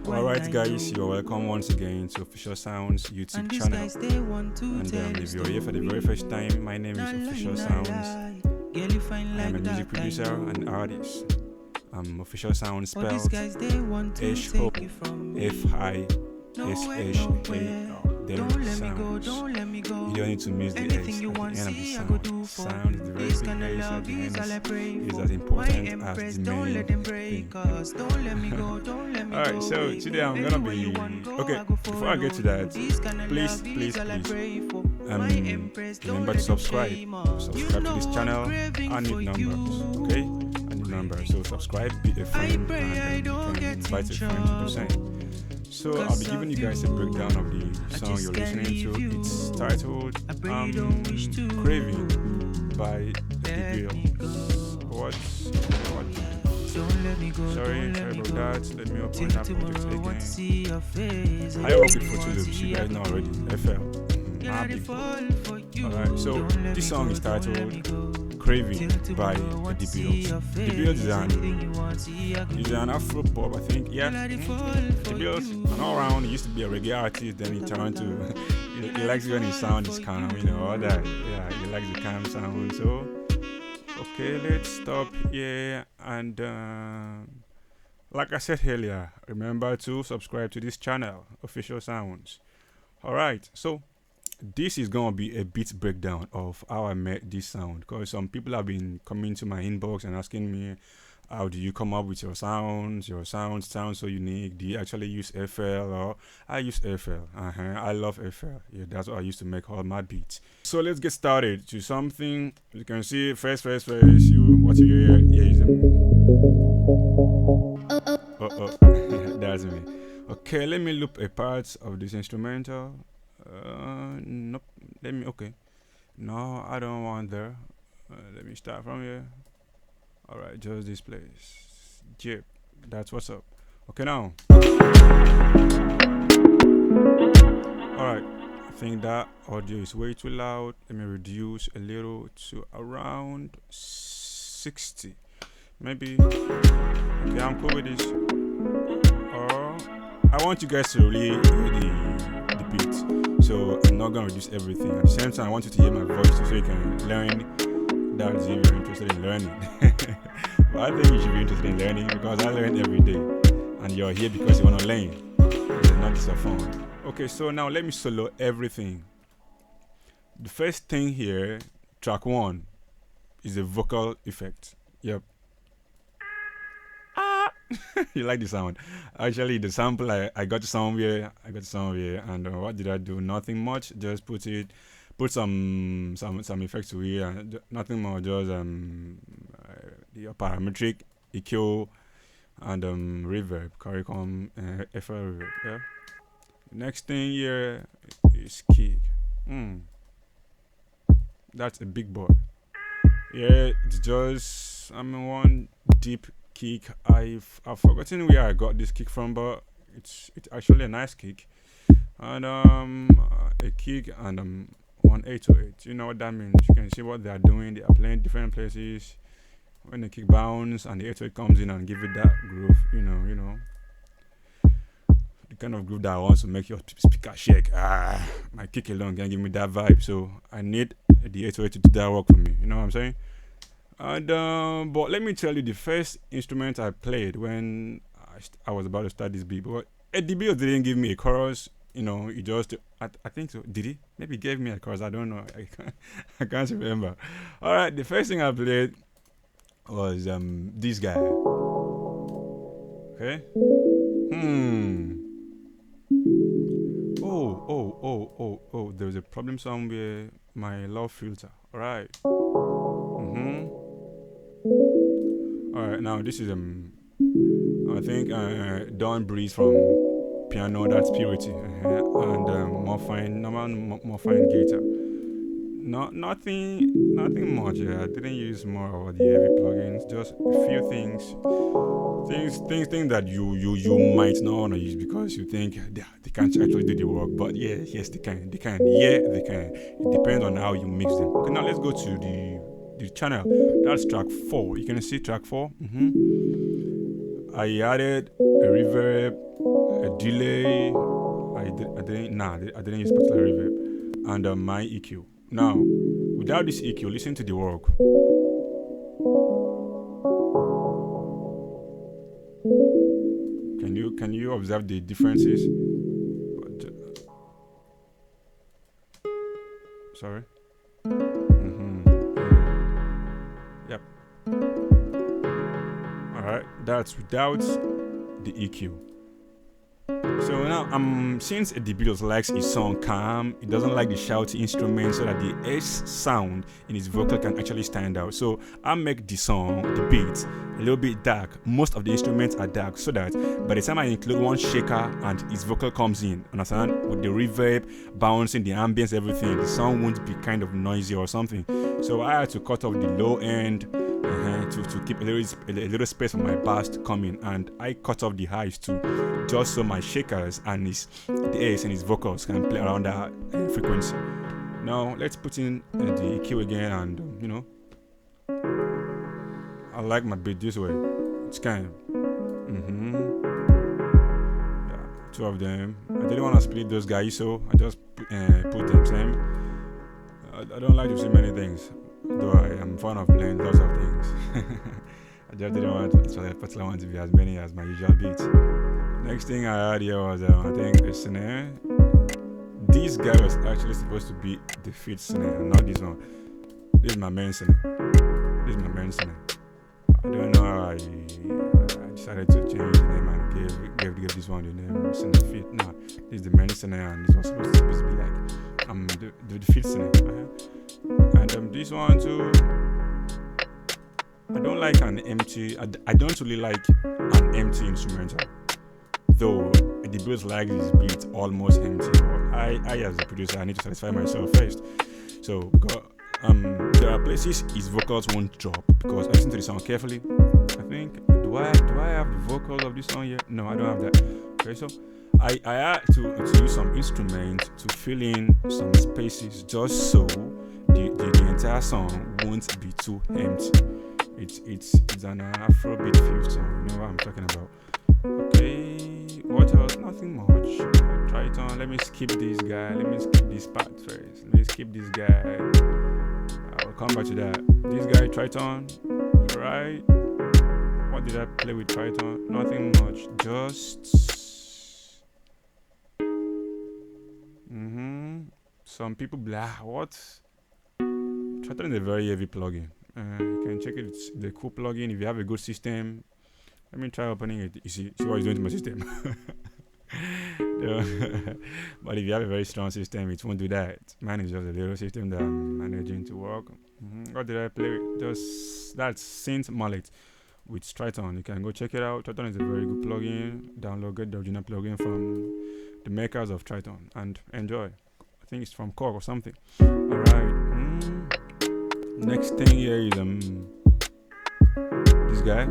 Alright guys, you're welcome once again to Official Sounds YouTube channel. And if you're here for the very first time, my name is Official Sounds. I'm a music producer and artist. Official Sounds spelled H-O-F-I-S-H-A-L. Then sounds. You don't need to miss the S at the end of the sound. Sound is the very big S at the end is as important as the main thing. Alright, so today I'm gonna be okay. Before I get to that, please remember to subscribe to this channel. I need numbers, okay? I need numbers. So subscribe, be a friend, and you can invite a friend to do same. So I'll be giving you guys a breakdown of the song you're listening to. It's titled Craving by Eddy Billz. What? Sorry about that. Let me open that project again. I work with Fruity Loops, you guys know already. FL. Alright, so this song is titled Craving by Eddy Billz. Eddy Billz is an Afro pop, I think. Yeah. Eddy Billz, and all around, he used to be a reggae artist, then he turned to he likes when his sound is calm, all that. Yeah, he likes the calm sound. So okay, let's stop here and like I said earlier, remember to subscribe to this channel, Official Sounds. Alright, so this is gonna be a beat breakdown of how I made this sound, because some people have been coming to my inbox and asking me, how do you come up with your sounds? Your sounds sound so unique. Do you actually use FL? Or I use FL. I love FL. Yeah, that's what I used to make all my beats. So let's get started to something. You can see first. What you hear is that's me. Okay, let me loop a part of this instrumental. Nope. Okay. No, I don't want there. Let me start from here. Alright, just this place. Jip. That's what's up. Okay, now. Alright. I think that audio is way too loud. Let me reduce a little to around 60. Maybe. Okay, I'm cool with this. I want you guys to really hear the beat. So I'm not gonna reduce everything. At the same time, I want you to hear my voice so you can learn. That's if you're interested in learning. But I think you should be interested in learning because I learn every day. And you're here because you want to learn. It's not just for fun. Okay, so now let me solo everything. The first thing here, track 1, is a vocal effect. Yep. You like the sound? Actually, the sample I got somewhere, and what did I do? Nothing much. Just put some effects to it, and nothing more. Just the parametric EQ and reverb, CARICOM, FL reverb. Yeah. Next thing here is kick. That's a big boy. Yeah, it's just one deep kick. I've forgotten where I got this kick from, but it's actually a nice kick, and a kick and 1808. You know what that means? You can see what they are doing. They are playing different places. When the kick bounce and the 808 comes in and give it that groove, you know, the kind of groove that wants to make your speaker shake. My kick alone can give me that vibe. So I need the 808 to do that work for me. You know what I'm saying? And but let me tell you, the first instrument I played when I was about to start this beat, but Eddy Billz didn't give me a chorus. He just I think so. Did he? Maybe he gave me a chorus. I don't know. I can't remember. All right, the first thing I played was this guy. Okay. Oh. There was a problem somewhere. My low filter. All right. Alright, now this is I think Dawn Breeze from piano, that's Purity, and more fine guitar. nothing much. Yeah, I didn't use more of the heavy plugins. Just a few things that you might not want to use because you think they can't actually do the work. But yeah, yes they can. They can. Yeah, they can. It depends on how you mix them. Okay, now let's go to the channel. That's track 4. You can see track 4. I added a reverb, a delay. I didn't use particular reverb, and my EQ. Now, without this EQ, listen to the work. Can you observe the differences? Sorry. Yep. All right. That's without the EQ. So now, since Eddy Billz likes his song calm, he doesn't like the shouty instruments so that the S sound in his vocal can actually stand out. So I make the song, the beat, a little bit dark. Most of the instruments are dark so that by the time I include one shaker and his vocal comes in, understand, with the reverb, bouncing, the ambience, everything, the sound won't be kind of noisy or something. So I had to cut off the low end to keep a little space for my bass to come in, and I cut off the highs too, just so my shakers and the A's and his vocals can play around that frequency. Now let's put in the EQ again, and I like my beat this way. It's kind of yeah, 2 of them. I didn't want to split those guys, so I just put them same. I don't like to see many things, though I am fond of playing lots of things. I just didn't want to be as many as my usual beats. Next thing I had here was I think a snare. This guy was actually supposed to be the 5th snare, not this one. This is my main snare. I don't know how I decided to change the name and give this one the name snare 5th. Nah, this is the main snare, and this was supposed to be like the 5th snare. And this one too. I don't like an empty. I don't really like an empty instrumental. Though Eddy Billz likes his beat almost empty. But I as a producer, I need to satisfy myself first. So because there are places his vocals won't drop because I listen to the song carefully. I think do I have the vocals of this song here? No, I don't have that. Okay, so I had to use some instruments to fill in some spaces just so the entire song won't be too empty. It's an Afrobeat fused song. You know what I'm talking about? Okay, what else? Nothing much. Try it on. Let me skip this guy. Let me skip this part first. Let me skip this guy. I'll come back to that. This guy, Triton. Right? What did I play with Triton? Nothing much. Just some people what? Triton is a very heavy plugin. You can check it. It's the cool plugin. If you have a good system, let me try opening it. You see what it's doing to my system. But if you have a very strong system, it won't do that. Mine is just a little system that I'm managing to work. What did I play with? Just that's Synth Mallet with Triton. You can go check it out. Triton is a very good plugin. Get the original plugin from the makers of Triton and enjoy. I think it's from Korg or something. Alright. Next thing here is this guy.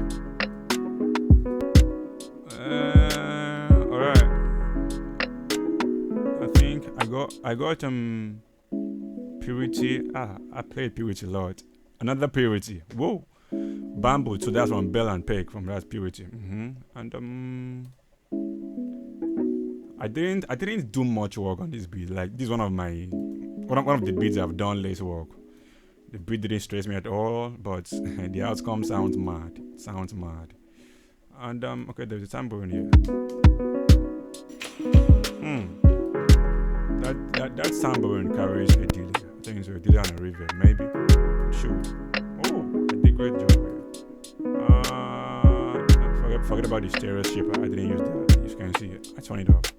Alright. I got Purity. I played Purity a lot. Another Purity. Whoa. Bamboo. So that's from Bell and Peck from that Purity. And I didn't do much work on this beat. Like this is one of the beats I've done less work. The beat didn't stress me at all, but the outcome sounds mad. And okay, there's a tambourine here. That tambourine carries a delay. I think it's a delay and a reverb, maybe. Shoot. Oh, I did great job here. Forget about the stereo shaper. I didn't use that. You can see it. I turned it off.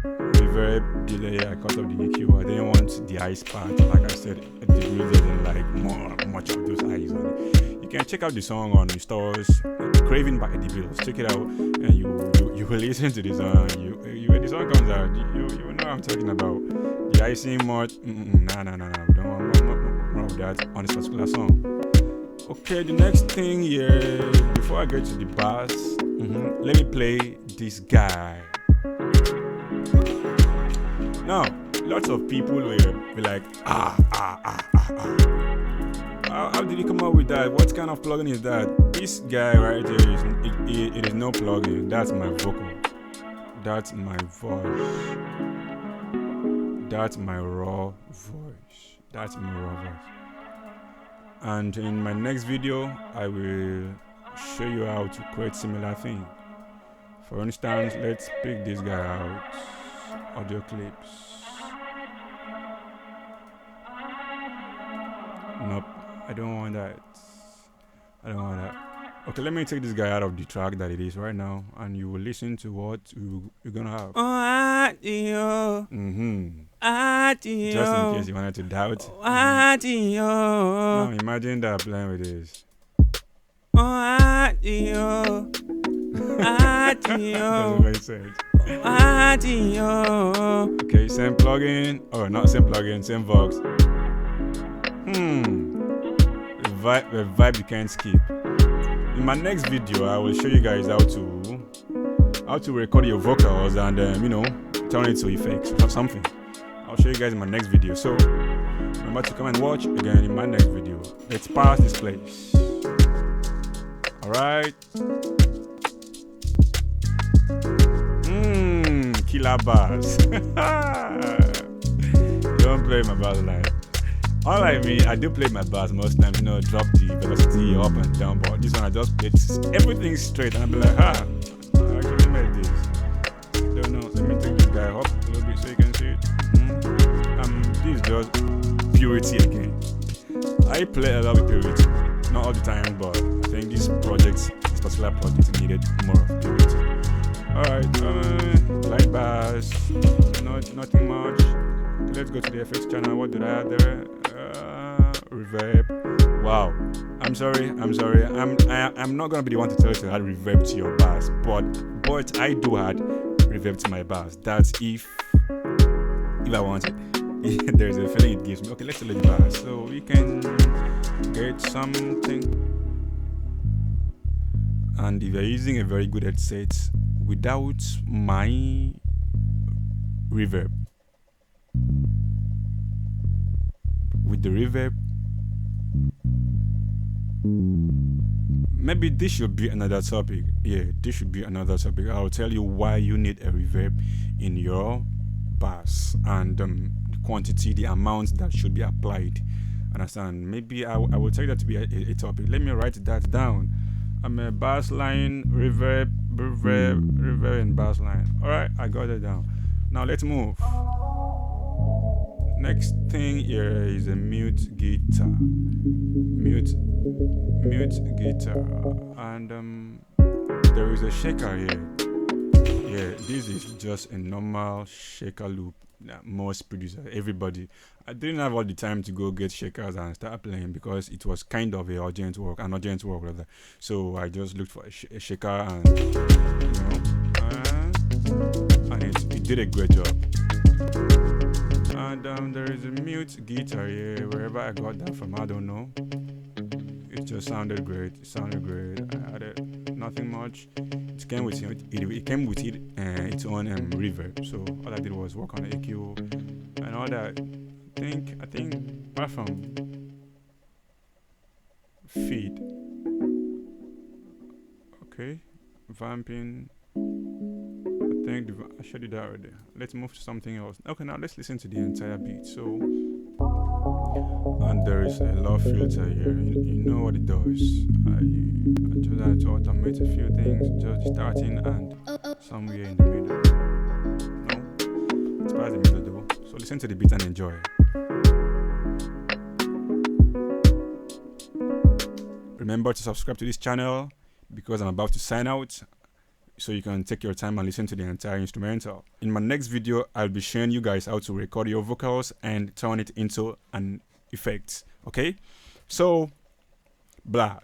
Reverb, delay, I cut off the EQ. I didn't want the ice part. Like I said, Eddy Billz didn't like much of those eyes on it. You can check out the song on the stores. Craving by Eddy Billz. Check it out, and you will listen to the song. When the song comes out, you will know what I'm talking about. The icing much. No. We don't want more of that on this particular song. Okay, the next thing here, before I get to the bass, let me play this guy. Now, lots of people will be like, how did he come up with that? What kind of plugin is that? This guy right here, it is no plugin. That's my vocal. That's my voice. That's my raw voice. That's my raw voice. And in my next video, I will show you how to create similar thing. For instance, let's pick this guy out. Audio clips. Nope, I don't want that. Okay, let me take this guy out of the track that it is right now, and you will listen to what you're gonna have. Audio. Audio. Just in case you wanted to doubt. Audio. Now imagine that playing with this. Audio. Audio. Doesn't make sense. Audio. Okay, same plugin, or not same plugin, same Vox. The vibe you can't skip. In my next video, I will show you guys how to record your vocals and turn it to effects or something. I'll show you guys in my next video. So remember to come and watch again in my next video. Let's pass this place. Alright. Killer bass. Don't play my bass line. Unlike me, I do play my bass most times, drop the velocity up and down, but this one I just played everything straight and I'll be like, I actually made this. Don't know, let me take this guy up a little bit so you can see it. This is just purity again. I play a lot with purity, not all the time, but I think this particular project needed more of purity. Alright, light bass, nothing much. Let's go to the effects channel. What did I add there? Reverb. Wow. I'm sorry. I'm not gonna be the one to tell you to add reverb to your bass, but I do add reverb to my bass. That's if I want it. There's a feeling it gives me. Okay, let's select the bass so we can get something. And if you're using a very good headset without my reverb, with the reverb, maybe this should be another topic. Yeah, this should be another topic. I'll tell you why you need a reverb in your bass and the quantity, the amount that should be applied. Understand? Maybe I will take that to be a topic. Let me write that down. I'm a bass line, reverb, and bass line. Alright, I got it down. Now let's move. Next thing here is a mute guitar. Mute guitar. And there is a shaker here. Yeah, this is just a normal shaker loop that most producers, everybody. I didn't have all the time to go get shakers and start playing because it was kind of an urgent work rather. So I just looked for a shaker and and it did a great job. And there is a mute guitar here. Wherever I got that from, I don't know. It just sounded great. I added nothing much. It came with its own reverb. So all I did was work on the EQ and all that. I think apart from feed. Okay, vamping. I think I showed you that already. Let's move to something else. Okay, now let's listen to the entire beat. So, and there is a low filter here. You know what it does. I just had to automate a few things, just starting and somewhere in the middle. No, it's past the middle though. So listen to the beat and enjoy. Remember to subscribe to this channel because I'm about to sign out, so you can take your time and listen to the entire instrumental. In my next video, I'll be showing you guys how to record your vocals and turn it into an effect. Okay? So,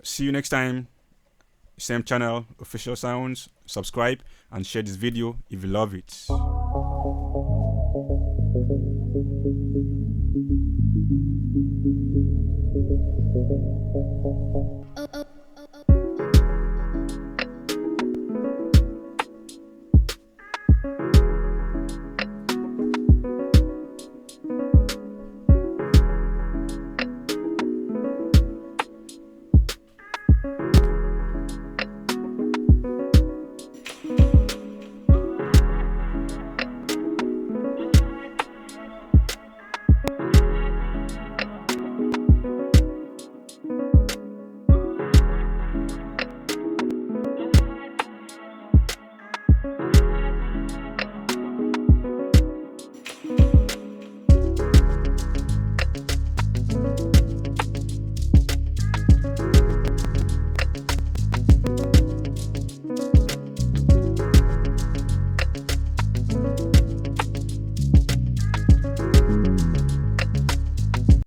see you next time. Same channel, Official Sounds. Subscribe and share this video if you love it.